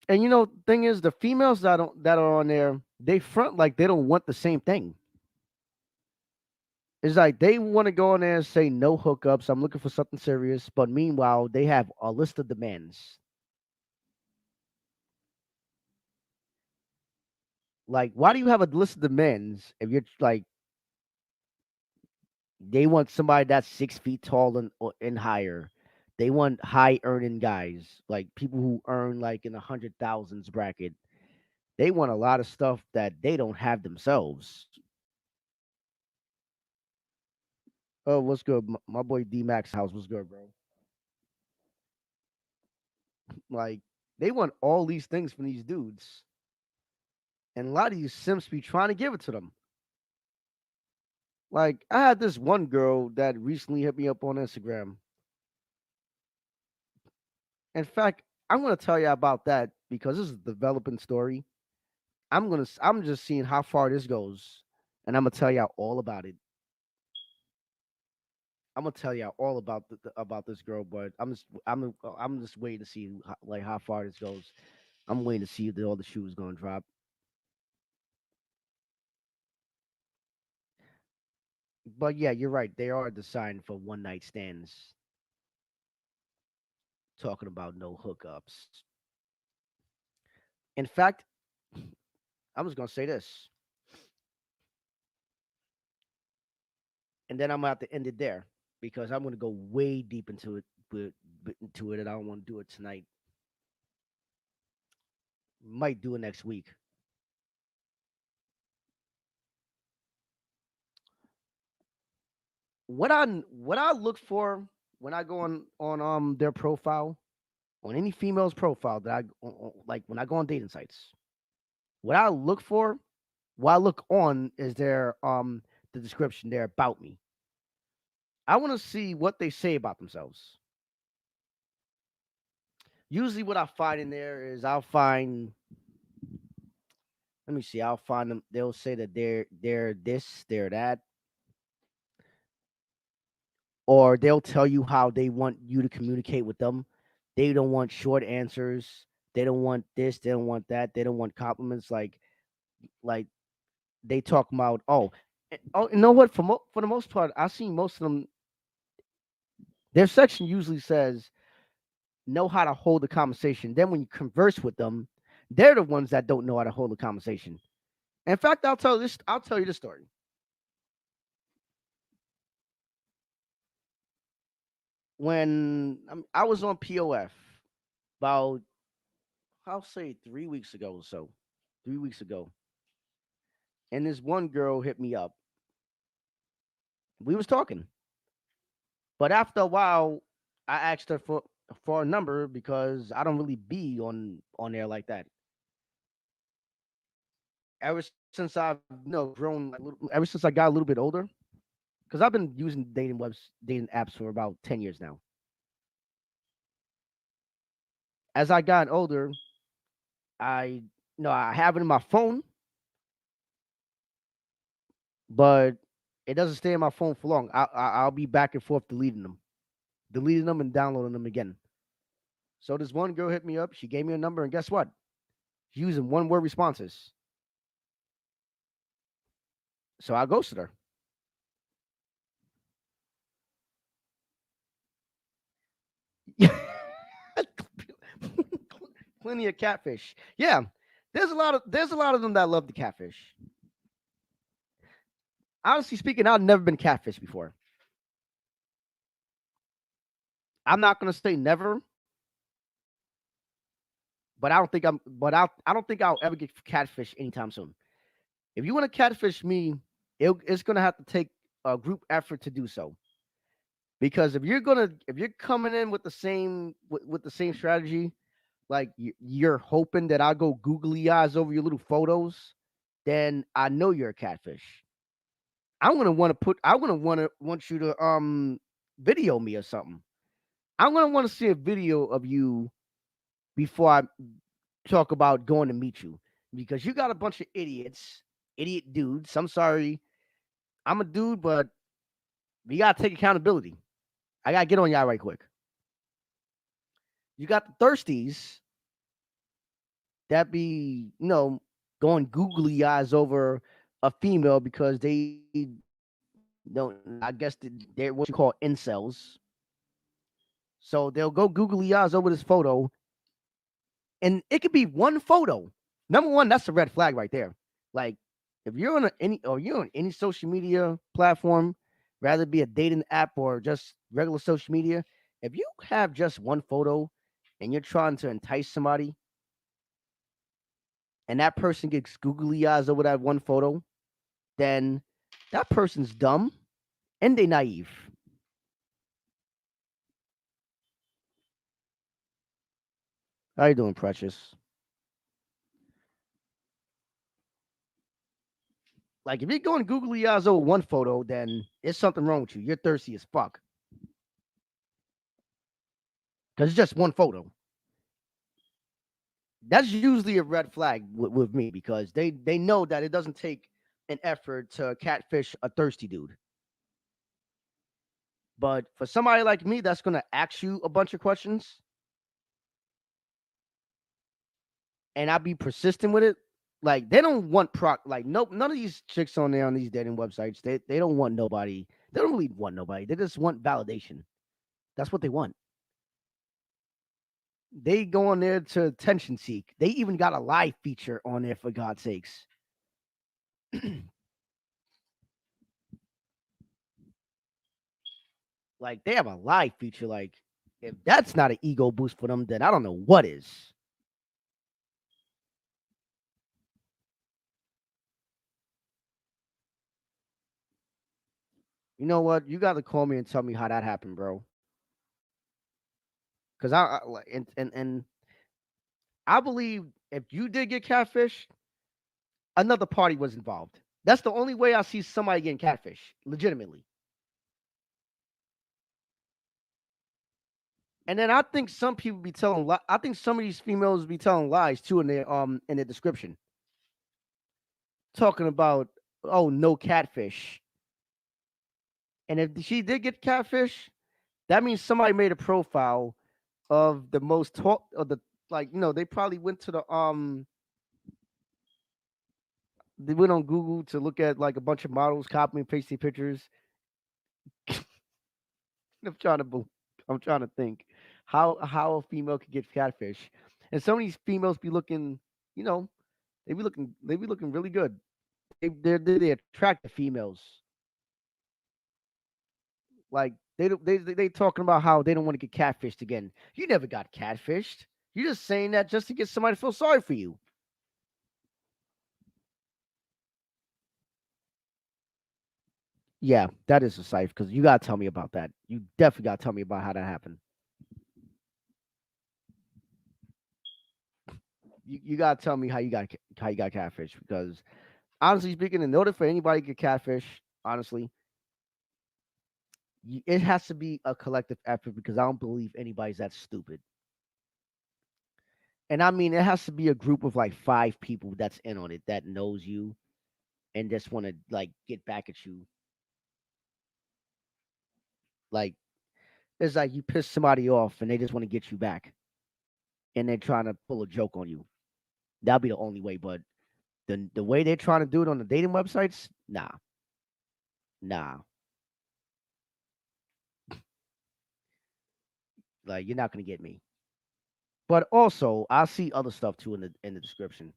And thing is, the females that are on there, they front like they don't want the same thing. It's like they want to go on there and say no hookups. I'm looking for something serious, but meanwhile, they have a list of demands. Like, why do you have a list of demands if you're like they want somebody that's 6 feet tall and higher? They want high earning guys, like people who earn like in the hundred thousands bracket. They want a lot of stuff that they don't have themselves. Oh, what's good? My boy D Max house. What's good, bro? Like, they want all these things from these dudes, and a lot of these simps be trying to give it to them. Like, I had this one girl that recently hit me up on Instagram. In fact, I'm gonna tell you about that because this is a developing story. I'm just seeing how far this goes, and I'm gonna tell y'all all about it. I'm gonna tell y'all all about about this girl, but I'm just waiting to see like how far this goes. I'm waiting to see if all the shoes gonna drop. But yeah, you're right. They are designed for one night stands. Talking about no hookups. In fact, I'm just gonna say this, and then I'm gonna have to end it there because I'm gonna go way deep into it, into it, and I don't want to do it tonight. Might do it next week. What I look for when I go on their profile, on any female's profile that like when I go on dating sites, what I look for, what I look on is their the description there about me. I want to see what they say about themselves. Usually, what I find in there is I'll find. Let me see. I'll find them. They'll say that they're this, they're that, or they'll tell you how they want you to communicate with them. They don't want short answers. They don't want this. They don't want that. They don't want compliments. Like they talk about. Oh, you know what? For the most part, I see most of them. Their section usually says know how to hold a conversation. Then when you converse with them, they're the ones that don't know how to hold a conversation. In fact, I'll tell this. I'll tell you the story. When I was on POF about, I'll say 3 weeks ago or so, 3 weeks ago, and this one girl hit me up. We was talking, but after a while, I asked her for a number because I don't really be on there like that. Ever since I've grown like ever since I got a little bit older, because I've been using dating apps for about 10 years now. As I got older, I I have it in my phone, but it doesn't stay in my phone for long. I'll be back and forth deleting them and downloading them again. So this one girl hit me up. She gave me a number, and guess what? She's using one word responses. So I ghosted her. Plenty of catfish. Yeah, there's a lot of them that love the catfish. Honestly speaking, I've never been catfish before. I'm not gonna say never, but I don't think I'll ever get catfish anytime soon. If you want to catfish me, it's gonna have to take a group effort to do so. Because if you're coming in with with the same strategy, like you're hoping that I go googly eyes over your little photos, then I know you're a catfish. I'm gonna want you to video me or something. I'm gonna want to see a video of you before I talk about going to meet you because you got a bunch of idiot dudes. I'm sorry, I'm a dude, but we gotta take accountability. I gotta get on y'all right quick. You got the thirsties that be, going googly eyes over a female because they don't. I guess they're what you call incels. So they'll go googly eyes over this photo, and it could be one photo. Number one, that's a red flag right there. Like if you're on you're on any social media platform, rather it be a dating app or just regular social media, if you have just one photo and you're trying to entice somebody and that person gets googly eyes over that one photo, then that person's dumb and they naive. How you doing, Precious? Like if you're going googly eyes over one photo, then it's something wrong with you. You're thirsty as fuck. Because it's just one photo. That's usually a red flag with me because they know that it doesn't take an effort to catfish a thirsty dude. But for somebody like me that's gonna ask you a bunch of questions and I be persistent with it, like they don't want like no none of these chicks on there on these dating websites, they don't want nobody. They don't really want nobody. They just want validation. That's what they want. They go on there to attention seek. They even got a live feature on there for God's sakes. Like they have a live feature. Like if that's not an ego boost for them, then I don't know what is. You know what? You got to call me and tell me how that happened, bro. Because and I believe if you did get catfish, another party was involved. That's the only way I see somebody getting catfish, legitimately. And then I think some people be telling. I think some of these females be telling lies too in their description, talking about no catfish. And if she did get catfish, that means somebody made a profile of the most talk of the like they probably went to the they went on Google to look at like a bunch of models, copy and pasting pictures. I'm trying to I'm trying to think how a female could get catfish, and some of these females be looking, you know, they be looking really good. they attract the females. Like they talking about how they don't want to get catfished again. You never got catfished. You're just saying that just to get somebody to feel sorry for you. Yeah, that is a cipher because you gotta tell me about that. You definitely gotta tell me about how that happened. You gotta tell me how you got catfish because honestly speaking, in order for anybody to get catfish, honestly, it has to be a collective effort because I don't believe anybody's that stupid. And I mean, it has to be a group of like 5 people that's in on it that knows you and just want to like get back at you. Like it's like you piss somebody off and they just want to get you back and they're trying to pull a joke on you. That'll be the only way. But the way they're trying to do it on the dating websites, nah, nah. Like you're not gonna get me. But also, I see other stuff too in the description.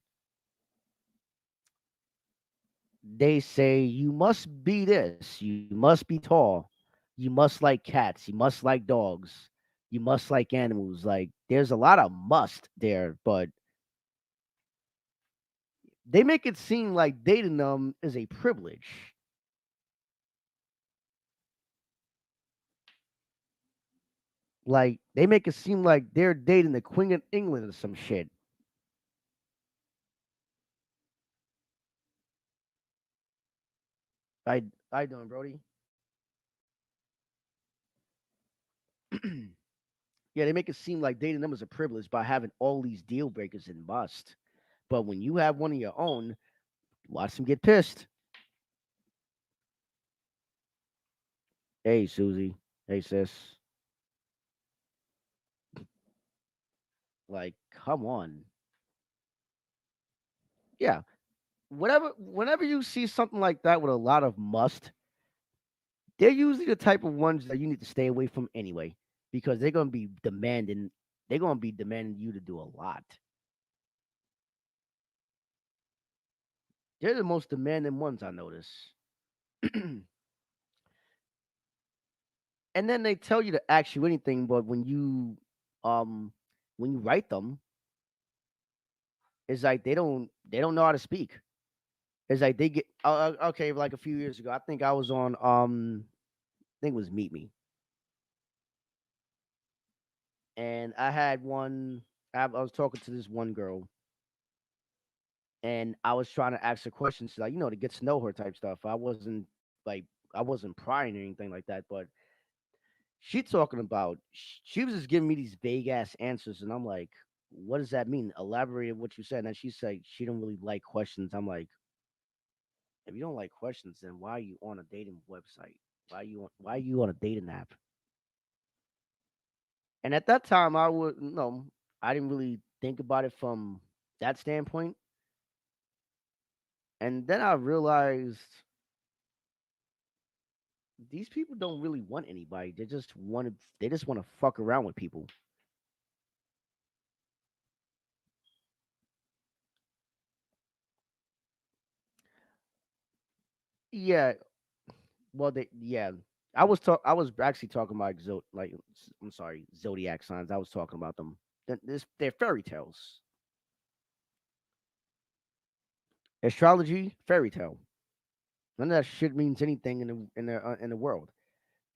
They say you must be this, you must be tall, you must like cats, you must like dogs, you must like animals. Like there's a lot of must there, but they make it seem like dating them is a privilege. Like they make it seem like they're dating the Queen of England or some shit. I doing, Brody? Yeah, they make it seem like dating them is a privilege by having all these deal breakers and must. But when you have one of your own, watch them get pissed. Hey, Susie. Hey, sis. Like, come on. Yeah. Whenever you see something like that with a lot of must, they're usually the type of ones that you need to stay away from anyway, because they're gonna be demanding you to do a lot. They're the most demanding ones I notice. And then they tell you to ask you anything, but um when you write them, it's like they don't know how to speak. It's like they get okay, like a few years ago, I think I was on I think it was Meet Me, and I had one. I was talking to this one girl, and I was trying to ask her questions, like to get to know her type stuff. Like I wasn't prying or anything like that, but she talking about she was just giving me these vague ass answers, and I'm like, what does that mean? Elaborate on what you said. And then she said she don't really like questions. I'm like, if you don't like questions, then why are you on a dating website? Why are you on a dating app? And at that time, I didn't really think about it from that standpoint. And then I realized these people don't really want anybody. They just want to fuck around with people. Yeah, well, yeah. I was actually talking about I'm sorry, zodiac signs. I was talking about them. They're fairy tales. Astrology, fairy tale. None of that shit means anything in the world.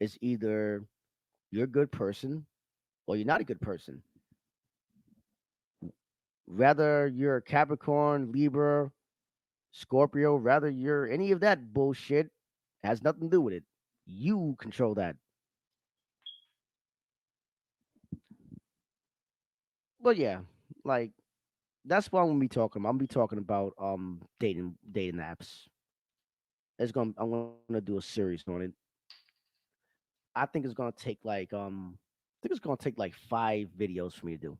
It's either you're a good person or you're not a good person. Rather you're a Capricorn, Libra, Scorpio, rather you're any of that bullshit, has nothing to do with it. You control that. But yeah, like that's what I'm gonna be talking about. I'm gonna be talking about dating apps. I'm gonna do a series on it. I think it's gonna take I think it's gonna take like 5 videos for me to do.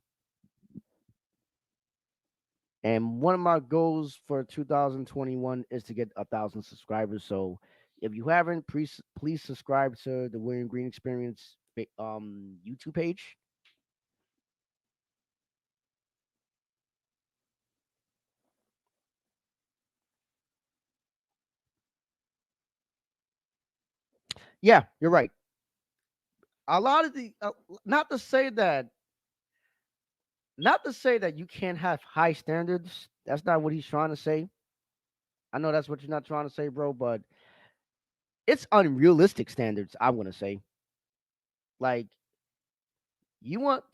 And one of my goals for 2021 is to get 1,000 subscribers. So if you haven't, please subscribe to the William Green Experience YouTube page. Yeah, you're right. A lot of the not to say that not to say that you can't have high standards. That's not what he's trying to say. I know that's what you're not trying to say, bro, but it's unrealistic standards, I'm going to say. Like you want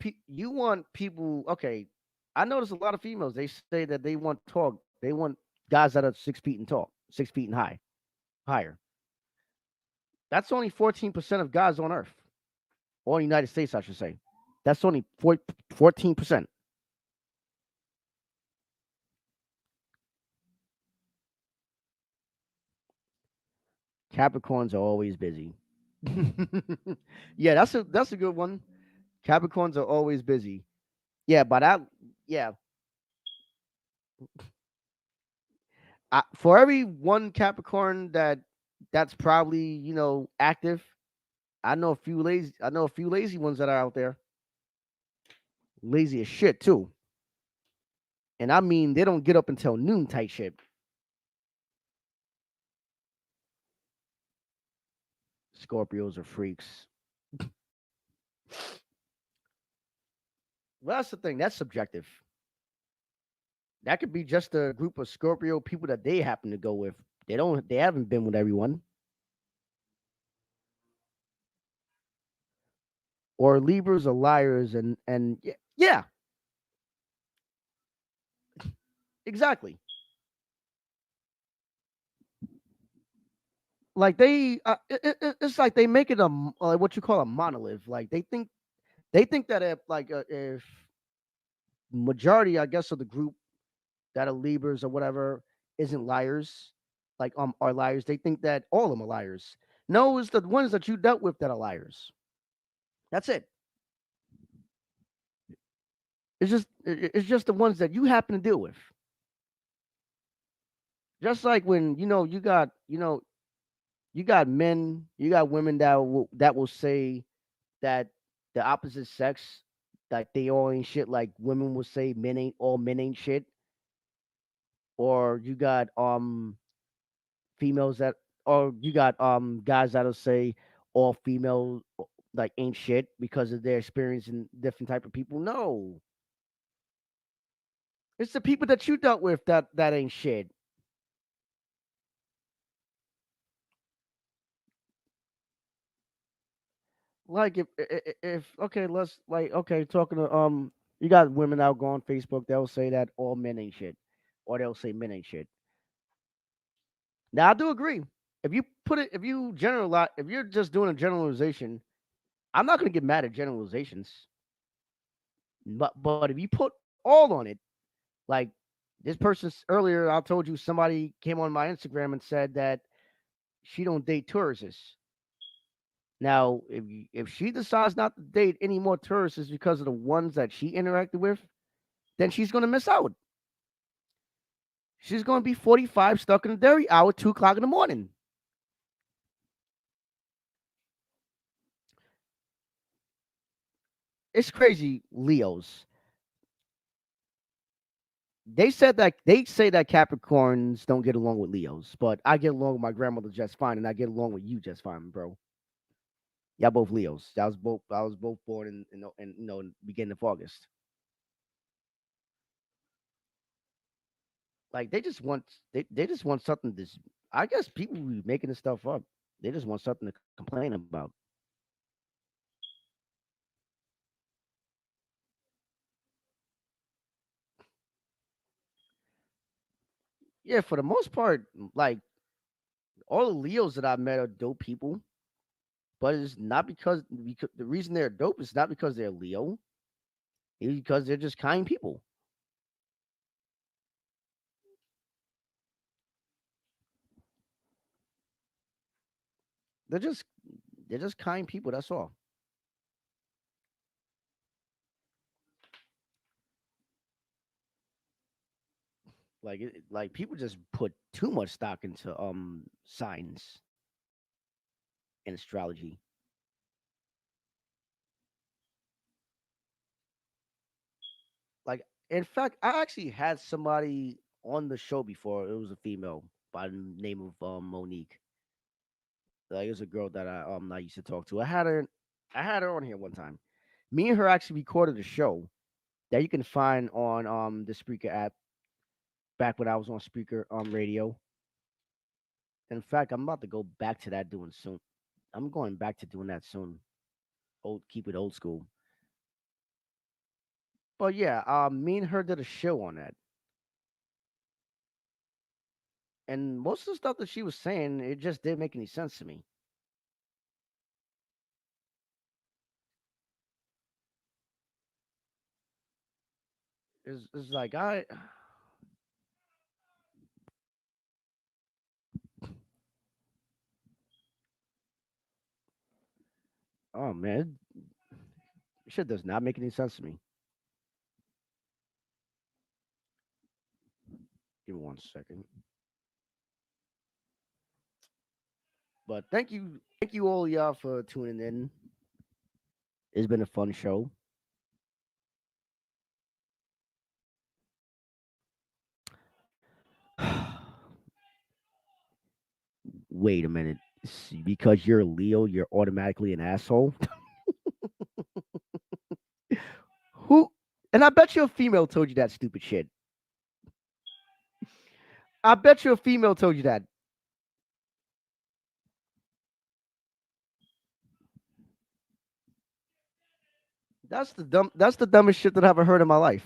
people, okay, I notice a lot of females, they say that they want tall, they want guys that are 6 feet and tall, 6 feet and higher. That's only 14% of guys on earth, or United States, I should say. That's only 14%. Capricorns are always busy. Yeah, that's a good one. Capricorns are always busy. Yeah, but yeah, for every one Capricorn that's probably active, I know a few lazy. I know a few lazy ones that are out there, lazy as shit too. And I mean, they don't get up until noon type shit. Scorpios are freaks. Well, that's the thing. That's subjective. That could be just a group of Scorpio people that they happen to go with. They don't. They haven't been with everyone. Or Libras are liars, and yeah, yeah, exactly. Like it's like they make it like what you call a monolith. Like they think that if majority, I guess, of the group that are Libras or whatever isn't liars, like are liars. They think that all of them are liars. No, it's the ones that you dealt with that are liars. That's it. It's just the ones that you happen to deal with. Just like when you got men, you got women that will say that the opposite sex, like they all ain't shit. Like women will say men ain't shit, or you got females that, or you got guys that'll say all females like ain't shit because of their experience in different type of people. No, it's the people that you dealt with that ain't shit. Like if okay, let's like okay, talking to you got women out go on Facebook, they'll say that all men ain't shit, or they'll say men ain't shit. Now I do agree. If you generalize, if you're just doing a generalization, I'm not gonna get mad at generalizations. But if you put all on it, like this person earlier, I told you somebody came on my Instagram and said that she don't date tourists. Now, if she decides not to date any more tourists because of the ones that she interacted with, then she's gonna miss out. She's gonna be 45 stuck in the dairy hour, 2 o'clock in the morning. It's crazy, Leos. They say that Capricorns don't get along with Leos, but I get along with my grandmother just fine, and I get along with you just fine, bro. Y'all both Leos. I was both born in beginning of August. Like they just want something. This I guess people be making this stuff up. They just want something to complain about. Yeah, for the most part, like all the Leos that I've met are dope people, but it's not because the reason they're dope is not because they're Leo. It's because they're just kind people. They're just they're just kind people. That's all. Like people just put too much stock into signs and astrology. Like in fact, I actually had somebody on the show before. It was a female by the name of Monique. Like, it was a girl that I used to talk to. I had her on here one time. Me and her actually recorded a show that you can find on the Spreaker app back when I was on Spreaker radio. In fact, I'm about to go back to that doing soon. I'm going back to doing that soon. Keep it old school. But yeah, me and her did a show on that, and most of the stuff that she was saying, it just didn't make any sense to me. It's like oh man, shit does not make any sense to me. Give me 1 second. But thank you all y'all for tuning in. It's been a fun show. Wait a minute. Because you're a Leo, you're automatically an asshole. Who? And I bet you a female told you that stupid shit. I bet you a female told you that. That's the dumbest shit that I've ever heard in my life.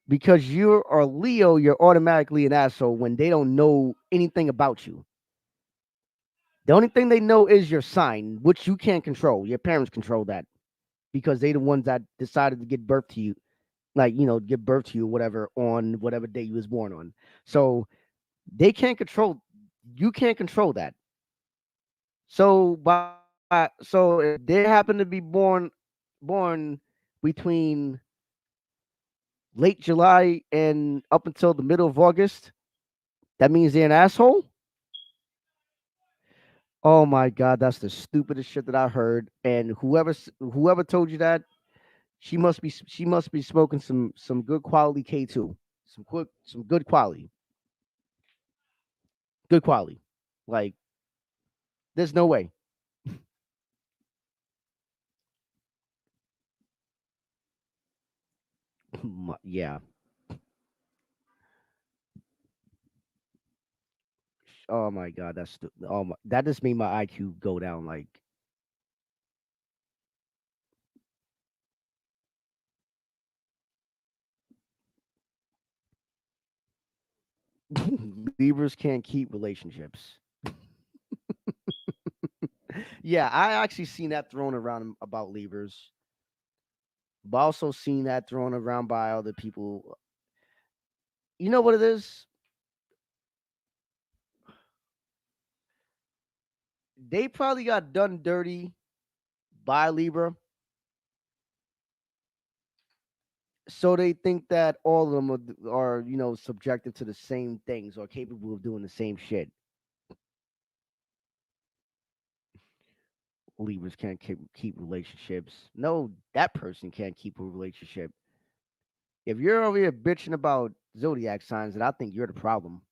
Because you are Leo, you're automatically an asshole when they don't know anything about you. The only thing they know is your sign, which you can't control. Your parents control that because they the ones that decided to give birth to you, like give birth to you, whatever, on whatever day you was born on. So they can't control. You can't control that. So if they happen to be born between late July and up until the middle of August, that means they're an asshole. Oh my god, that's the stupidest shit that I heard. And whoever told you that, she must be smoking some good quality K2, some good quality. Like there's no way. Yeah. Oh my god, that just made my IQ go down. Like Libras can't keep relationships. Yeah, I actually seen that thrown around about Libras, but also seen that thrown around by other people. You know what it is? They probably got done dirty by Libra, so they think that all of them are subjected to the same things or capable of doing the same shit. Libras can't keep relationships. No, that person can't keep a relationship. If you're over here bitching about zodiac signs, then I think you're the problem.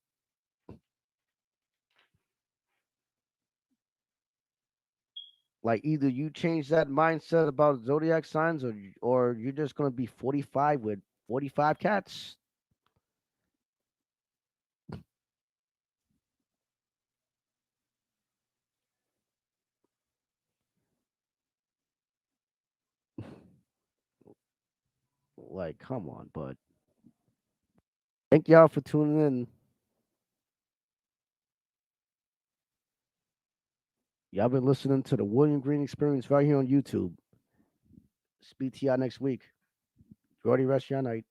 Like either you change that mindset about zodiac signs, or you're just gonna be 45 with 45 cats. Like, come on, but thank y'all for tuning in. Y'all been listening to the William Green Experience right here on YouTube. Speak to y'all next week. Enjoy the rest of your night.